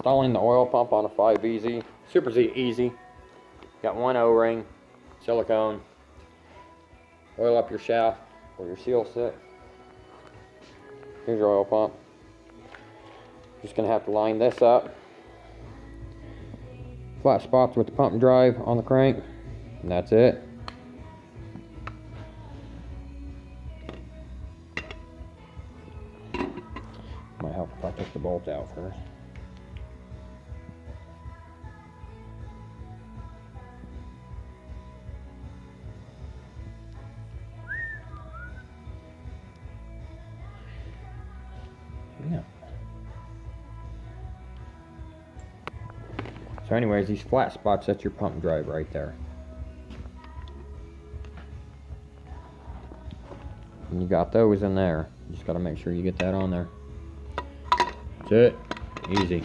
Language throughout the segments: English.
installing the oil pump on a 5EZ. Super easy. Got one O-ring, silicone. Oil up your shaft where your seal sit. Here's your oil pump. Just gonna have to line this up. Flat spots with the pump and drive on the crank, and that's it. Might help if I took the bolt out first. Yeah. So anyways, these flat spots, that's your pump and drive right there. And you got those in there. You just gotta make sure you get that on there. That's it. Easy.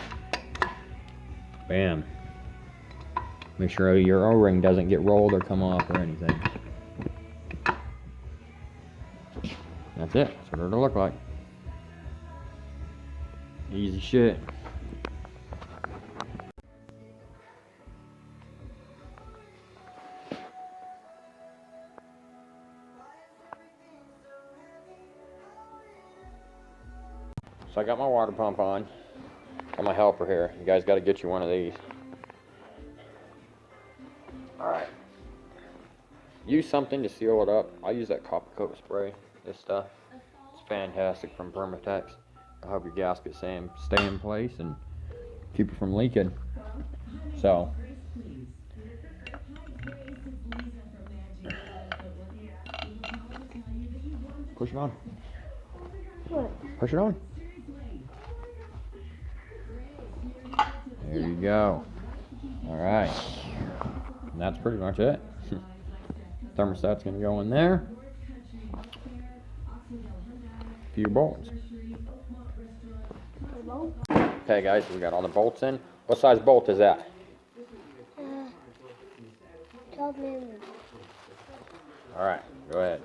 Bam. Make sure your O-ring doesn't get rolled or come off or anything. That's it. That's what it'll look like. Easy shit. So I got my water pump on. Got my helper here. You guys got to get you one of these. Alright. Use something to seal it up. I use that copper coat spray. This stuff. It's fantastic from Permatex. I hope your gasket stay in place and keep it from leaking. So. Push it on. What? Push it on. There you go. Alright. And that's pretty much it. Thermostat's going to go in there. A few bolts. Okay guys, we got all the bolts in. What size bolt is that? 12 millimeters. Alright, go ahead.